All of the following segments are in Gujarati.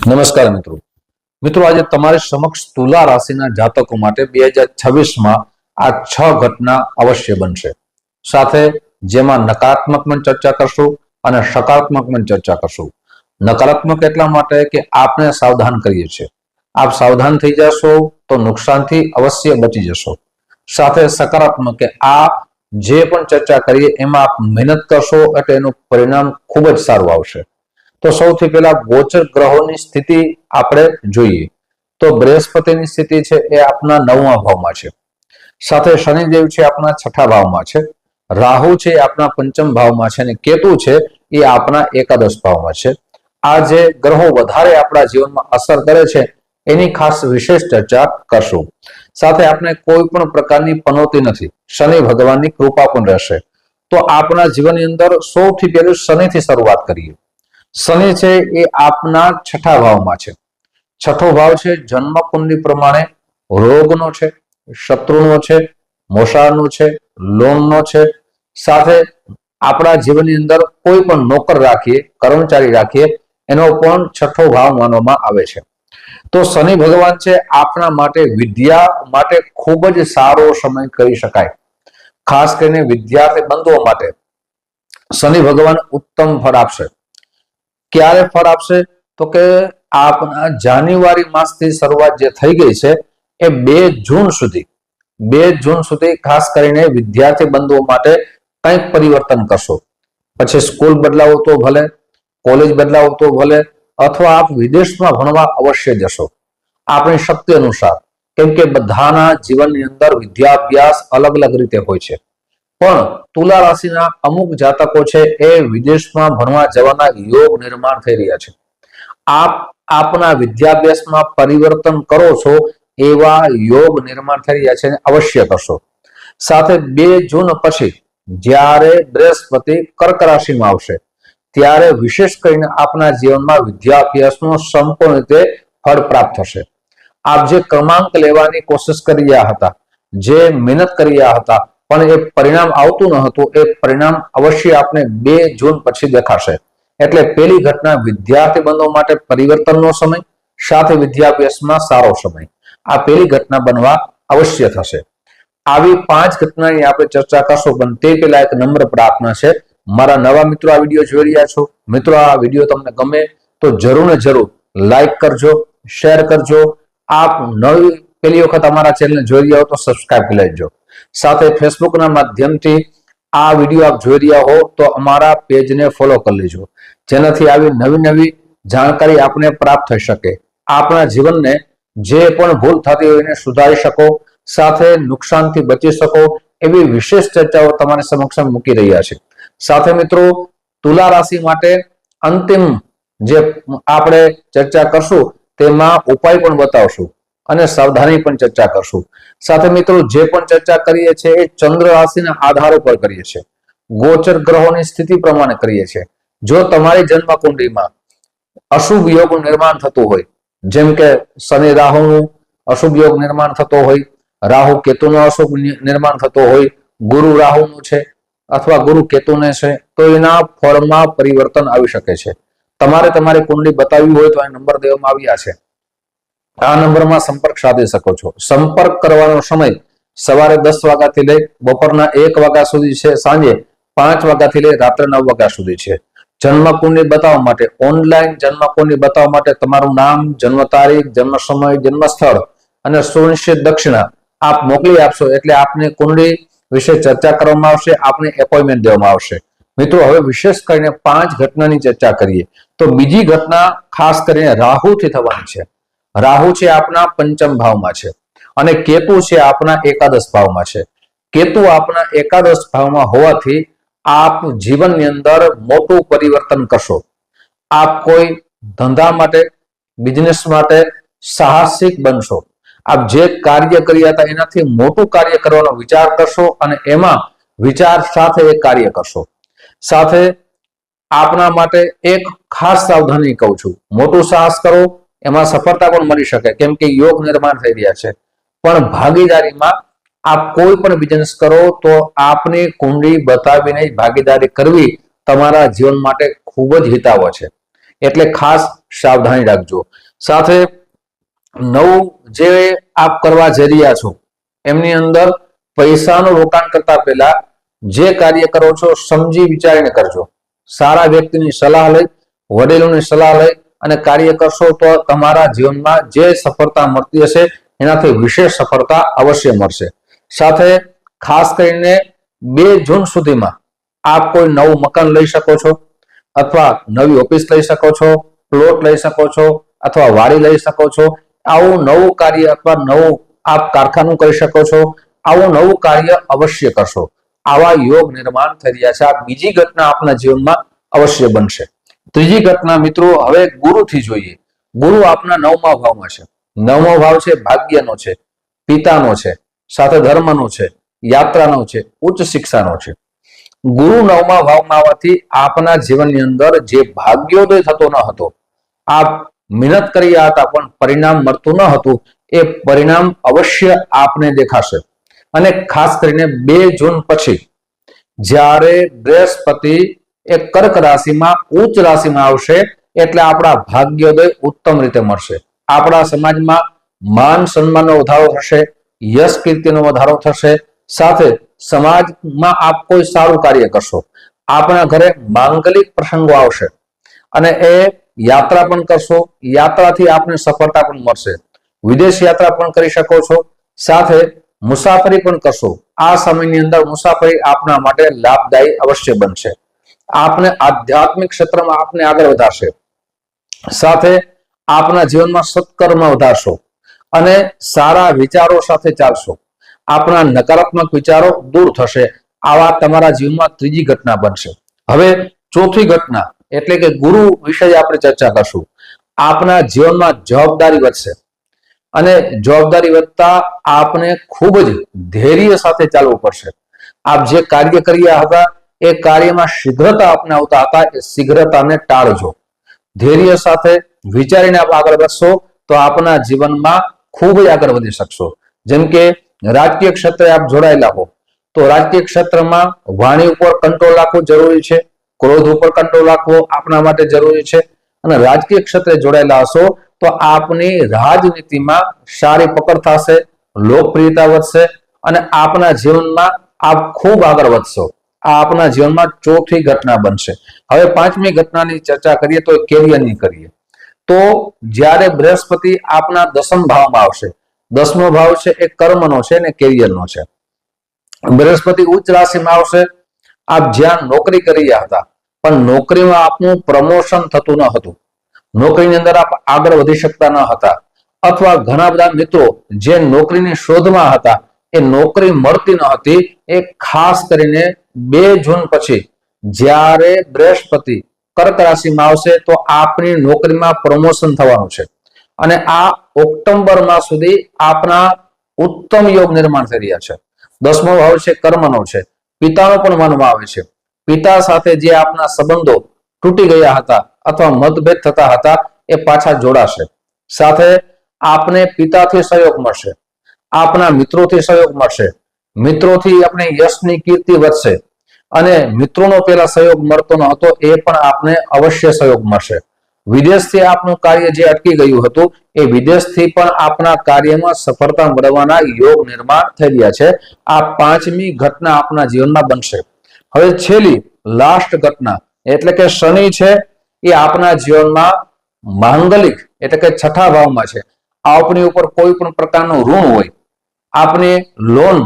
નમસ્કાર મિત્રો. મિત્રો આજે તમારી સમક્ષ તુલા રાશિના જાતકો માટે 2026માં આ 6 ઘટના અવશ્ય બનશે. સાથે જેમાં નકારાત્મક પણ ચર્ચા કરશું અને સકારાત્મક પણ ચર્ચા કરશું. નકારાત્મક એટલા માટે કે આપને સાવધાન કરીએ છીએ. આપ સાવધાન થઈ જશો તો નુકસાનથી અવશ્ય બચી જશો. સાથે સકારાત્મક કે આ જે પણ ચર્ચા કરીએ એમાં આપ મહેનત કરશો એટલે એનું પરિણામ ખૂબ જ સારું આવશે. તો સૌથી પહેલા ગોચર ગ્રહોની સ્થિતિ આપણે જોઈએ તો બૃહસ્પતિની સ્થિતિ છે એ આપના 9મા ભાવમાં છે. સાથે શનિદેવ છે આપના 6ઠા ભાવમાં છે. રાહુ છે આપના 5મ ભાવમાં છે અને કેતુ છે એ આપના એકાદશ ભાવમાં છે. આ જે ગ્રહો વધારે આપણા જીવનમાં અસર કરે છે એની ખાસ વિશેષ ચર્ચા કરશું. સાથે આપણે કોઈ પણ પ્રકારની પનોતી નથી. શનિ ભગવાનની કૃપા પણ રહેશે. તો આપણા જીવનની અંદર સૌથી પહેલું શનિથી શરૂઆત કરીએ. શનિ છે એ આપના 6ઠા ભાવમાં છે. 6ઠો ભાવ છે જન્મ કુંડલી પ્રમાણે રોગનો છે, શત્રુનો છે, મોસાળનો છે, લોનનો છે. સાથે આપણા જીવનની અંદર કોઈ પણ નોકર રાખીએ, કર્મચારી રાખીએ એનો પણ 6ઠો ભાવ માનવામાં આવે છે. તો શનિ ભગવાન છે આપણા માટે વિદ્યા માટે ખૂબ જ સારો સમય કહી શકાય. ખાસ કરીને વિદ્યાર્થી બંધુઓ માટે શનિ ભગવાન ઉત્તમ ફળ આપશે. ક્યારે ફળ આપશે તો કે આપના જાન્યુઆરી માસથી શરૂઆત જે થઈ ગઈ છે એ 2 જૂન સુધી ખાસ કરીને વિદ્યાર્થી બંધુઓ માટે કંઈક પરિવર્તન કરશો. પછી સ્કૂલ બદલાવો તો ભલે, કોલેજ બદલાવો તો ભલે, અથવા આપ વિદેશમાં ભણવા અવશ્ય જશો આપણી શક્તિ અનુસાર. કેમ કે બધાના જીવનની અંદર વિદ્યાભ્યાસ અલગ અલગ રીતે હોય છે. પણ તુલા રાશિના અમુક જાતકો છે એ વિદેશમાં ભણવા જવાના યોગ નિર્માણ થઈ રહ્યા છે. આપ આપના વિદ્યાભ્યાસમાં પરિવર્તન કરો છો એવા યોગ નિર્માણ થઈ રહ્યા છે અને અવશ્ય કરશો. સાથે 2 જૂન પછી જ્યારે બૃહસ્પતિ કર્ક રાશિમાં આવશે ત્યારે વિશેષ કરીને આપના જીવનમાં વિદ્યાભ્યાસનો સંપૂર્ણ રીતે ફળ પ્રાપ્ત થશે. આપ જે ક્રમાંક લેવાની કોશિશ કરી રહ્યા હતા, જે મહેનત કરી રહ્યા હતા પણ એ પરિણામ આવતું ન હતું, એ પરિણામ અવશ્ય આપને 2 જૂન પછી દેખાશે. એટલે પહેલી ઘટના વિદ્યાર્થી બંધો માટે પરિવર્તનનો સમય, સાથે વિદ્યાભ્યાસમાં સારો સમય. આ પહેલી ઘટના બનવા અવશ્ય થશે. આવી 5 ઘટનાની આપણે ચર્ચા કરશું, પણ તે પહેલા એક નમ્ર પ્રાર્થના છે. મારા નવા મિત્રો આ વિડીયો જોઈ રહ્યા છો, મિત્રો આ વિડીયો તમને ગમે તો જરૂર ને જરૂર લાઈક કરજો, શેર કરજો. આપ નવી પહેલી વખત અમારા ચેનલ જોઈ રહ્યા હો તો સબસ્ક્રાઇબ કરી લેજો. સાથે ફેસબુકના માધ્યમથી આ વિડીયો આપ જોઈ રહ્યા હો તો અમારા પેજને ફોલો કરી લેજો, જેનાથી આવી નવી નવી જાણકારી આપને પ્રાપ્ત થઈ શકે. આપણા જીવનને જે પણ ભૂલ થતી હોય એને સુધારી શકો, સાથે નુકસાનથી બચી શકો એવી વિશેષ ચર્ચાઓ તમારી સમક્ષ મૂકી રહ્યા છે. સાથે મિત્રો તુલા રાશિ માટે અંતિમ જે આપણે ચર્ચા કરશું તેમાં ઉપાય પણ બતાવશું અને સાવધાની પણ ચર્ચા કરશું. સાથે મિત્રો જે પણ ચર્ચા કરીએ છીએ એ ચંદ્ર રાશિના આધાર ઉપર કરીએ છીએ, ગોચર ગ્રહોની સ્થિતિ પ્રમાણે કરીએ છીએ. જો તમારી જન્મ કુંડળીમાં અશુભ યોગ નિર્માણ થતું હોય, જેમ કે શનિ રાહુનું અશુભ યોગ નિર્માણ થતો હોય, રાહુ કેતુનો અશુભ નિર્માણ થતો હોય, ગુરુ રાહુનું છે અથવા ગુરુ કેતુને છે, તો એના ફળમાં પરિવર્તન આવી શકે છે. તમારે તમારી કુંડળી બતાવવી હોય તો આ નંબર દેવામાં આવ્યા છે. આ નંબરમાં સંપર્ક સાધી શકો છો. સંપર્ક કરવાનો સમય સવારે 10 વાગ્યાથી લઈ બપોરના 1 વાગ્યા સુધી છે, સાંજે 5 વાગ્યાથી લઈ રાત્રે 9 વાગ્યા સુધી છે. જન્મ કુંડળી બતાવવા માટે, ઓનલાઈન જન્મ કુંડળી બતાવવા માટે તમારું નામ, જન્મ તારીખ, જન્મ સમય, જન્મ સ્થળ અને સુનિશ્ચિત દક્ષિણા આપ મોકલી આપશો એટલે આપને કુંડળી વિશે ચર્ચા કરવામાં આવશે, આપને એપોઇન્ટમેન્ટ દેવામાં આવશે. મિત્રો હવે વિશેષ કરીને 5 ઘટનાની ચર્ચા કરીએ તો બીજી ઘટના ખાસ કરીને રાહુથી થવાની છે. રાહુ છે આપના 5મ ભાવમાં છે અને કેતુ છે આપના એકાદશ ભાવમાં છે. કેતુ આપના એકાદશ ભાવમાં હોવાથી આપ જીવનની અંદર મોટું પરિવર્તન કરશો. આપ કોઈ ધંધા માટે, બિઝનેસ માટે સાહસિક બનશો. આપ જે કાર્ય કર્યા હતા એનાથી મોટું કાર્ય કરવાનો વિચાર કરશો અને એમાં વિચાર સાથે એ કાર્ય કરશો. સાથે આપના માટે એક ખાસ સાવધાની કહું છું, મોટું સાહસ કરો એમાં સફળતા પણ મળી શકે, કેમ કે યોગ નિર્માણ થઈ રહ્યા છે. પણ ભાગીદારીમાં આપ કોઈ પણ બિઝનેસ કરો તો આપની કુંડળી બતાવીને ભાગીદારી કરવી તમારા જીવન માટે ખૂબ જ હિતાવહ છે. એટલે ખાસ સાવધાની રાખજો। સાથે નવું જે આપ કરવા જઈ રહ્યા છો એમની અંદર પૈસાનું રોકાણ કરતા પહેલા જે કાર્ય કરો છો સમજી વિચારીને કરજો। સારા વ્યક્તિની સલાહ લઈ, વડીલોની સલાહ લઈ અને કાર્ય કરશો તો તમારા જીવનમાં જે સફળતા મળતી હશે એનાથી વિશેષ સફળતા અવશ્ય મળશે। સાથે ખાસ કરીને 2 જૂન સુધીમાં આપ કોઈ નવું મકાન લઈ શકો છો, અથવા નવી ઓફિસ લઈ શકો છો, પ્લોટ લઈ શકો છો, અથવા વાડી લઈ શકો છો। આવું નવું કાર્ય અથવા નવું આપ કારખાનું કરી શકો છો। આવું નવું કાર્ય અવશ્ય કરશો। આવા યોગ નિર્માણ થઈ રહ્યા છે। આ બીજી ઘટના આપના જીવનમાં અવશ્ય બનશે। ત્રીજી ઘટના મિત્રો હવે ગુરુથી જોઈએ। ગુરુ આપના 9મા ભાવમાં છે। 9મો ભાવ છે ભાગ્યનો છે, પિતાનો છે, સાથે ધર્મનો છે, યાત્રાનો છે, ઉચ્ચ શિક્ષાનો છે। ગુરુ 9મા ભાવમાં આવવાથી આપના જીવનની અંદર જે ભાગ્યોદય થતો ન હતો, આપ મહેનત કર્યા હતા પણ પરિણામ મળતું ન હતું, એ પરિણામ અવશ્ય આપને દેખાશે। અને ખાસ કરીને 2 જૂન પછી જ્યારે બૃહસ્પતિ એ કર્ક રાશિમાં ઉચ્ચ રાશિમાં આવશે એટલે આપણા ભાગ્યોદય ઉત્તમ રીતે મળશે। આપણા સમાજમાં માન સન્માનનો વધારો થશે, યશ કીર્તિનો વધારો થશે। સાથે સમાજમાં આપ કોઈ સારું કાર્ય કરશો, આપણા ઘરે માંગલિક પ્રસંગો આવશે અને એ યાત્રા પણ કરશો। યાત્રાથી આપને સફળતા પણ મળશે। વિદેશ યાત્રા પણ કરી શકો છો, સાથે મુસાફરી પણ કરશો। આ સમયની અંદર મુસાફરી આપના માટે લાભદાયી અવશ્ય બનશે। આપને આધ્યાત્મિક ક્ષેત્રમાં આપને આગળ વધારશે। સાથે આપના જીવનમાં સત્કર્મ વધારશો અને સારા વિચારો સાથે ચાલશો। આપના નકારાત્મક વિચારો દૂર થશે। આવા તમારા જીવનમાં ત્રીજી ઘટના બનશે। હવે ચોથી ઘટના એટલે કે ગુરુ વિશે આપણે ચર્ચા કરશું। આપના જીવનમાં જવાબદારી વધશે અને જવાબદારી વધતા આપને ખૂબ જ ધૈર્ય સાથે ચાલવું પડશે। આપ જે કાર્ય કર્યા હતા એ કાર્યમાં શીઘ્રતા અપનાવતા હતા, એ શીઘ્રતાને ટાળજો। ધૈર્ય સાથે વિચારીને આપ આગળ વધશો તો આપના જીવનમાં ખૂબ જ આગળ વધી શકશો। જેમ કે રાજકીય ક્ષેત્રે આપ જોડાયેલા હો તો રાજકીય ક્ષેત્રમાં વાણી ઉપર કંટ્રોલ રાખવો જરૂરી છે, ક્રોધ ઉપર કંટ્રોલ રાખવો આપણા માટે જરૂરી છે। અને રાજકીય ક્ષેત્રે જોડાયેલા હશો તો આપની રાજનીતિમાં સારી પકડ થશે, લોકપ્રિયતા વધશે અને આપના જીવનમાં આપ ખૂબ આગળ વધશો। આ આપના જીવનમાં ચોથી ઘટના બનશે। હવે પાંચમી ઘટનાની ચર્ચા કરીએ તો કેરિયરની કરીએ। તો જ્યારે બૃહસ્પતિ આપના 10મ ભાવમાં આવશે, 10મો ભાવ છે એ કર્મનો છે અને કેરિયરનો છે। બૃહસ્પતિ ઉચ્ચ રાશિમાં આવશે। આપ જ્યાં નોકરી કરી રહ્યા હતા પણ નોકરીમાં આપનું પ્રમોશન થતું ન હતું, નોકરીની અંદર આપ આગળ વધી શકતા ન હતા, અથવા ઘણા બધા મિત્રો જે નોકરીની શોધમાં હતા એ નોકરી મળતી ન હતી, એ ખાસ કરીને 2 જૂન પછી જ્યારે બૃહસ્પતિ કર્ક રાશિમાં આવશે તો આપની નોકરીમાં પ્રમોશન થવાનું છે અને આ ઓક્ટોબર માસ સુધી આપના ઉત્તમ યોગ નિર્માણ થઈ રહ્યા છે। 10મો ભાવ છે કર્મનો છે, પિતાનો પણ માનવામાં આવે છે। પિતા સાથે જે આપના સંબંધો તૂટી ગયા હતા અથવા મતભેદ થતા હતા એ પાછા જોડાશે। સાથે આપને પિતાથી સહયોગ મળશે, આપના મિત્રોથી સહયોગ મળશે, મિત્રોથી આપણે યશની કીર્તિ વધશે અને મિત્રોનો પેલા સહયોગ મળતો ન હતો એ પણ આપને અવશ્ય સહયોગ મળશે। વિદેશથી આપનું કાર્ય જે અટકી ગયું હતું એ વિદેશથી પણ આપના કાર્યમાં સફળતા મળવાના યોગ નિર્માણ થઈ રહ્યા છે। આ પાંચમી ઘટના આપના જીવનમાં બનશે। હવે છેલ્લી લાસ્ટ ઘટના એટલે કે શનિ છે એ આપના જીવનમાં માંગલિક એટલે કે 6ઠા ભાવમાં છે। આપની ઉપર કોઈ પણ પ્રકારનું ઋણ હોય, આપને લોન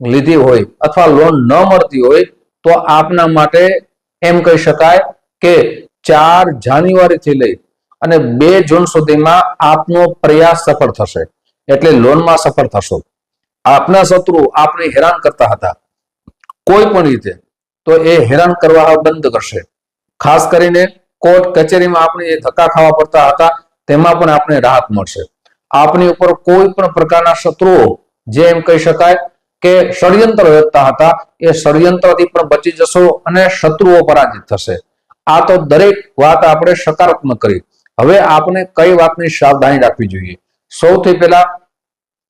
લીધી હોય અથવા લોન ન મળતી હોય તો આપના માટે એમ કહી શકાય કે 4 જાન્યુઆરીથી લઈ અને 2 જૂન સુધીમાં આપનો પ્રયાસ સફળ થશે, એટલે લોનમાં સફળ થશો। આપના શત્રુ આપને હેરાન કરતા હતા કોઈ પણ રીતે, તો એ હેરાન કરવા બંધ કરશે। ખાસ કરીને કોર્ટ કચેરીમાં આપણે જે ધક્કા ખાવા પડતા હતા તેમાં પણ આપને રાહત મળશે। આપની ઉપર કોઈ પણ પ્રકારના શત્રુઓ જે એમ કહી શકાય કે ષડયંત્ર રચતા હતા એ ષડયંત્રથી પણ બચી જશો અને શત્રુઓ પરાજિત થશે। આ તો દરેક વાત આપણે સકારાત્મક કરી। હવે આપને કઈ વાતની સાવધાની રાખવી જોઈએ? સૌથી પહેલા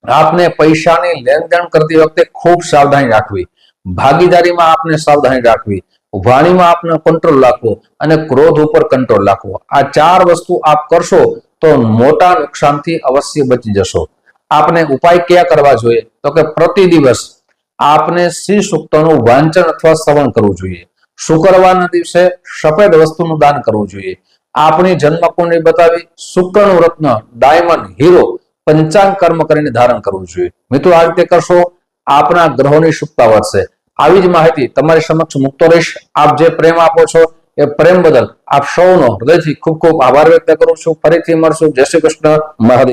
આપને પૈસાની લેણદેણ કરતી વખતે ખૂબ સાવધાની રાખવી, ભાગીદારીમાં આપને સાવધાની રાખવી, વાણીમાં આપને કંટ્રોલ રાખવો અને ક્રોધ ઉપર કંટ્રોલ રાખવો. આ 4 વસ્તુ આપ કરશો તો મોટા નુકસાનથી અવશ્ય બચી જશો. આપને ઉપાય કયા કરવા જોઈએ? તો કે પ્રતિ દિવસ આપને શ્રી સૂક્તનું વાંચન અથવા શ્રવણ કરવું જોઈએ. શુક્રવારના દિવસે સફેદ વસ્તુનું દાન કરવું જોઈએ. આપણી જન્મ કુંડળી બતાવી શુક્રનું રત્ન, ડાયમંડ, હીરો, પંચાંગ કર્મ કરીને ધારણ કરવું જોઈએ. મિત્રો, આ રીતે કરશો આપના ગ્રહોની શુભતા વધશે. આવી જ માહિતી તમારી સમક્ષ મૂકતો રહીશ. આપ જે પ્રેમ આપો છો એ પ્રેમ બદલ આપ સૌનો હૃદયથી ખૂબ ખૂબ આભાર વ્યક્ત કરું છું. ફરીથી મળશું. જય શ્રી કૃષ્ણ. મહાદેવ.